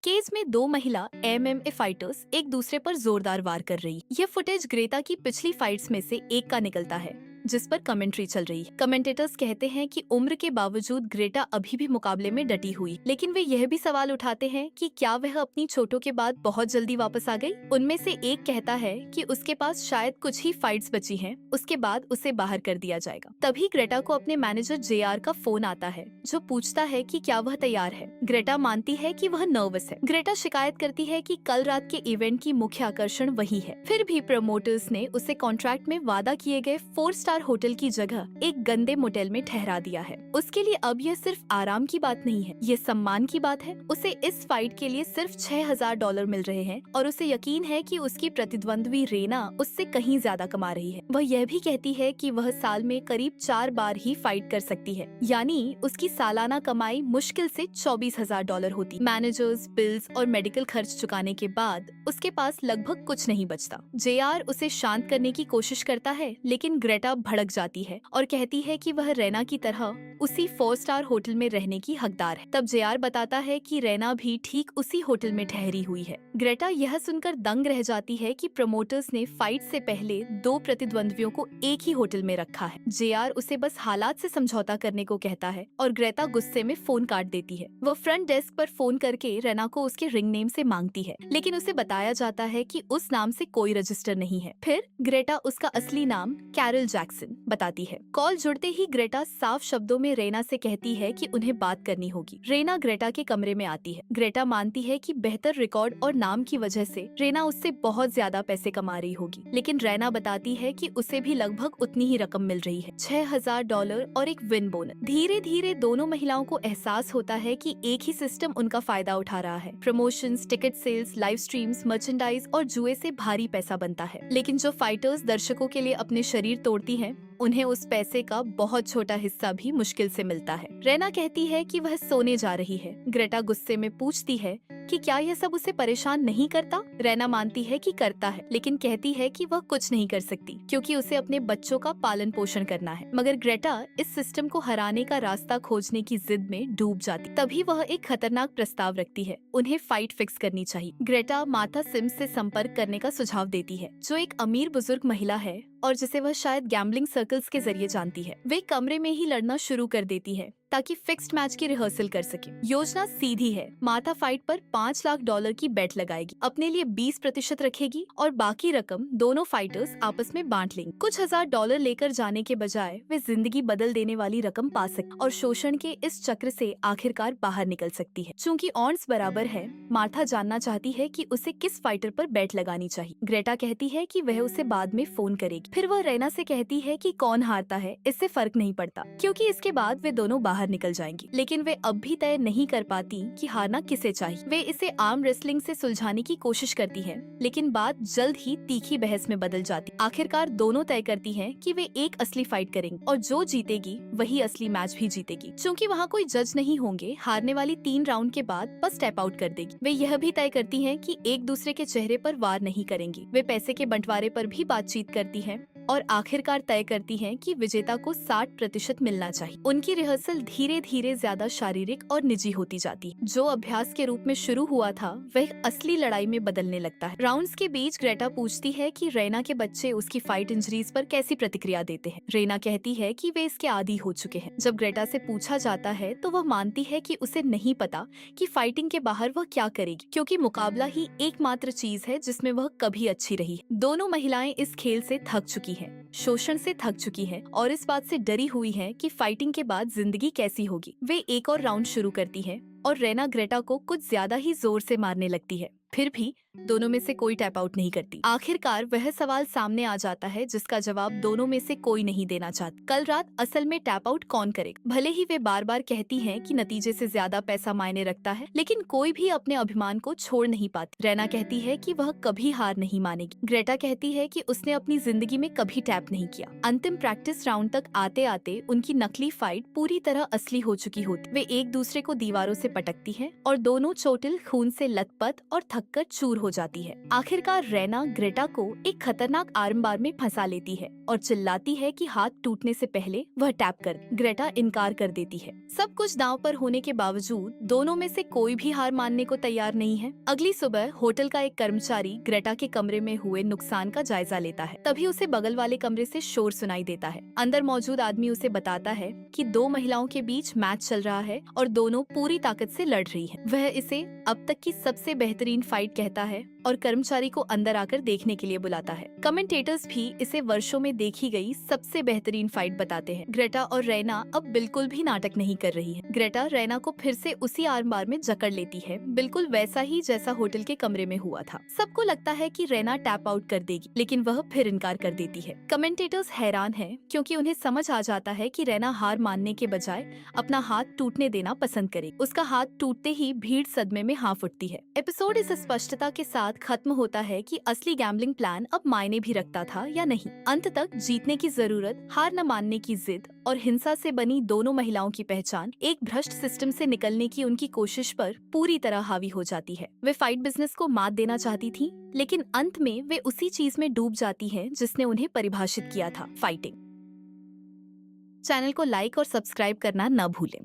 Cage में दो महिला एमएमए फाइटर्स एक दूसरे पर जोरदार वार कर रही। यह फुटेज ग्रेटा की पिछली फाइट्स में से एक का निकलता है जिस पर कमेंट्री चल रही है। कमेंटेटर्स कहते हैं कि उम्र के बावजूद ग्रेटा अभी भी मुकाबले में डटी हुई, लेकिन वे यह भी सवाल उठाते हैं कि क्या वह अपनी चोटों के बाद बहुत जल्दी वापस आ गई। उनमें से एक कहता है कि उसके पास शायद कुछ ही फाइट्स बची हैं, उसके बाद उसे बाहर कर दिया जाएगा। तभी ग्रेटा को अपने मैनेजर जेआर का फोन आता है जो पूछता है कि क्या वह तैयार है। ग्रेटा मानती है कि वह नर्वस है। ग्रेटा शिकायत करती है कि कल रात के इवेंट की मुख्य आकर्षण वही है। फिर भी प्रमोटर्स ने उसे कॉन्ट्रैक्ट में वादा किए गए 4 स्टार होटल की जगह एक गंदे मोटेल में ठहरा दिया है। उसके लिए अब यह सिर्फ आराम की बात नहीं है, ये सम्मान की बात है। उसे इस फाइट के लिए सिर्फ $6000 मिल रहे हैं और उसे यकीन है कि उसकी प्रतिद्वंद्वी रेना उससे कहीं ज्यादा कमा रही है। वह यह भी कहती है कि वह साल में करीब 4 बार ही फाइट कर सकती है, यानी उसकी सालाना कमाई मुश्किल से $24000 होती। मैनेजर्स, बिल्स और मेडिकल खर्च चुकाने के बाद उसके पास लगभग कुछ नहीं बचता। जेआर उसे शांत करने की कोशिश करता है, लेकिन ग्रेटा भड़क जाती है और कहती है कि वह रैना की तरह उसी 4 स्टार होटल में रहने की हकदार है। तब जेआर बताता है कि रैना भी ठीक उसी होटल में ठहरी हुई है। ग्रेटा यह सुनकर दंग रह जाती है कि प्रमोटर्स ने फाइट से पहले 2 प्रतिद्वंद्वियों को एक ही होटल में रखा है। जेआर उसे बस हालात से समझौता करने को कहता है और ग्रेटा गुस्से में फोन काट देती है। वह फ्रंट डेस्क पर फोन करके रैना को उसके रिंग नेम से मांगती है, लेकिन उसे बताया जाता है कि उस नाम से कोई रजिस्टर नहीं है। फिर ग्रेटा उसका असली नाम कैरल जैक्सन बताती है। कॉल जुड़ते ही ग्रेटा साफ शब्दों में रेना से कहती है कि उन्हें बात करनी होगी। रेना ग्रेटा के कमरे में आती है। ग्रेटा मानती है कि बेहतर रिकॉर्ड और नाम की वजह से रेना उससे बहुत ज्यादा पैसे कमा रही होगी, लेकिन रेना बताती है कि उसे भी लगभग उतनी ही रकम मिल रही है, $6000 और एक विन बोनस। धीरे धीरे दोनों महिलाओं को एहसास होता है कि एक ही सिस्टम उनका फायदा उठा रहा है। Promotions, ticket sales, live streams, merchandise और जुए से भारी पैसा बनता है, लेकिन जो फाइटर्स दर्शकों के लिए अपने शरीर तोड़ती हैं, उन्हें उस पैसे का बहुत छोटा हिस्सा भी मुश्किल से मिलता है। रेना कहती है कि वह सोने जा रही है। ग्रेटा गुस्से में पूछती है कि क्या यह सब उसे परेशान नहीं करता। रेना मानती है कि करता है, लेकिन कहती है कि वह कुछ नहीं कर सकती क्योंकि उसे अपने बच्चों का पालन पोषण करना है। मगर ग्रेटा इस सिस्टम को हराने का रास्ता खोजने की जिद में डूब जाती। तभी वह एक खतरनाक प्रस्ताव रखती है। उन्हें फाइट फिक्स करनी चाहिए। ग्रेटा मार्था सिम्स से संपर्क करने का सुझाव देती है, जो एक अमीर बुजुर्ग महिला है और जिसे वह शायद गैम्बलिंग सर्कल्स के जरिए जानती है। वे कमरे में ही लड़ना शुरू कर देती है ताकि फिक्स्ड मैच की रिहर्सल कर सके। योजना सीधी है। मार्था फाइट पर $5 लाख की बेट लगाएगी, अपने लिए 20% रखेगी और बाकी रकम दोनों फाइटर्स आपस में बांट लेंगे। कुछ $1000 लेकर जाने के बजाय वे जिंदगी बदल देने वाली रकम पा सकती और शोषण के इस चक्र से आखिरकार बाहर निकल सकती है। चूँकि ऑड्स बराबर है, मार्था जानना चाहती है कि उसे किस फाइटर पर बेट लगानी चाहिए। ग्रेटा कहती है कि वह उसे बाद में फोन करेगी। फिर वह रेना से कहती है कि कौन हारता है इससे फर्क नहीं पड़ता, क्योंकि इसके बाद वे दोनों बाहर निकल जाएंगी। लेकिन वे अब भी तय नहीं कर पाती कि हारना किसे चाहिए। वे इसे आर्म रेसलिंग से सुलझाने की कोशिश करती हैं, लेकिन बात जल्द ही तीखी बहस में बदल जाती। आखिरकार दोनों तय करती हैं कि वे एक असली फाइट करेंगी और जो जीतेगी वही असली मैच भी जीतेगी। चूँकि वहाँ कोई जज नहीं होंगे, हारने वाली 3 राउंड के बाद बस स्टेप आउट कर देगी। वे यह भी तय करती हैं कि एक दूसरे के चेहरे पर वार नहीं करेंगी। वे पैसे के बंटवारे पर भी बातचीत करती हैं और आखिरकार तय करती हैं कि विजेता को 60% मिलना चाहिए। उनकी रिहर्सल धीरे धीरे ज्यादा शारीरिक और निजी होती जाती है। जो अभ्यास के रूप में शुरू हुआ था वह असली लड़ाई में बदलने लगता है। राउंड्स के बीच ग्रेटा पूछती है कि रेना के बच्चे उसकी फाइट इंजरीज पर कैसी प्रतिक्रिया देते हैं। रेना कहती है कि वे इसके आदी हो चुके हैं। जब ग्रेटा से पूछा जाता है तो वह मानती है कि उसे नहीं पता कि फाइटिंग के बाहर वह क्या करेगी, क्योंकि मुकाबला ही एकमात्र चीज है जिसमें वह कभी अच्छी रही है। दोनों महिलाएं इस खेल से थक चुकी हैं, शोषण से थक चुकी हैं और इस बात से डरी हुई हैं कि फाइटिंग के बाद जिंदगी कैसी होगी। वे एक और राउंड शुरू करती हैं और रेना ग्रेटा को कुछ ज्यादा ही जोर से मारने लगती है। फिर भी दोनों में से कोई टैप आउट नहीं करती। आखिरकार वह सवाल सामने आ जाता है जिसका जवाब दोनों में से कोई नहीं देना चाहता। कल रात असल में टैप आउट कौन करेगा? भले ही वे बार बार कहती हैं कि नतीजे से ज्यादा पैसा मायने रखता है, लेकिन कोई भी अपने अभिमान को छोड़ नहीं पाती। रेना कहती है कि वह कभी हार नहीं मानेगी। ग्रेटा कहती है कि उसने अपनी जिंदगी में कभी टैप नहीं किया। अंतिम प्रैक्टिस राउंड तक आते आते उनकी नकली फाइट पूरी तरह असली हो चुकी होती। वे एक दूसरे को दीवारों से पटकती हैं और दोनों चोटिल खून से लथपथ और थककर चूर हो हो जाती है। आखिरकार रैना ग्रेटा को एक खतरनाक आर्म बार में फंसा लेती है और चिल्लाती है कि हाथ टूटने से पहले वह टैप कर। ग्रेटा इनकार कर देती है। सब कुछ दांव पर होने के बावजूद दोनों में से कोई भी हार मानने को तैयार नहीं है। अगली सुबह होटल का एक कर्मचारी ग्रेटा के कमरे में हुए नुकसान का जायजा लेता है। तभी उसे बगल वाले कमरे से शोर सुनाई देता है। अंदर मौजूद आदमी उसे बताता है कि दो महिलाओं के बीच मैच चल रहा है और दोनों पूरी ताकत से लड़ रही हैं। वह इसे अब तक की सबसे बेहतरीन फाइट कहता है और कर्मचारी को अंदर आकर देखने के लिए बुलाता है। कमेंटेटर्स भी इसे वर्षों में देखी गई सबसे बेहतरीन फाइट बताते हैं। ग्रेटा और रैना अब बिल्कुल भी नाटक नहीं कर रही है। ग्रेटा रैना को फिर से उसी आर्म बार में जकड़ लेती है, बिल्कुल वैसा ही जैसा होटल के कमरे में हुआ था। सबको लगता है कि रैना टैप आउट कर देगी, लेकिन वह फिर इनकार कर देती है। कमेंटेटर्स हैरान हैं क्योंकि उन्हें समझ आ जाता है कि रैना हार मानने के बजाय अपना हाथ टूटने देना पसंद करे। उसका हाथ टूटते ही भीड़ सदमे में हाँफ उठती है। एपिसोड इस स्पष्टता के साथ खत्म होता है कि असली गैम्बलिंग प्लान अब मायने भी रखता था या नहीं। अंत तक जीतने की जरूरत, हार न मानने की जिद और हिंसा से बनी दोनों महिलाओं की पहचान एक भ्रष्ट सिस्टम से निकलने की उनकी कोशिश पर पूरी तरह हावी हो जाती है। वे फाइट बिजनेस को मात देना चाहती थी, लेकिन अंत में वे उसी चीज में डूब जाती हैं जिसने उन्हें परिभाषित किया था, फाइटिंग। चैनल को लाइक और सब्सक्राइब करना न भूलें।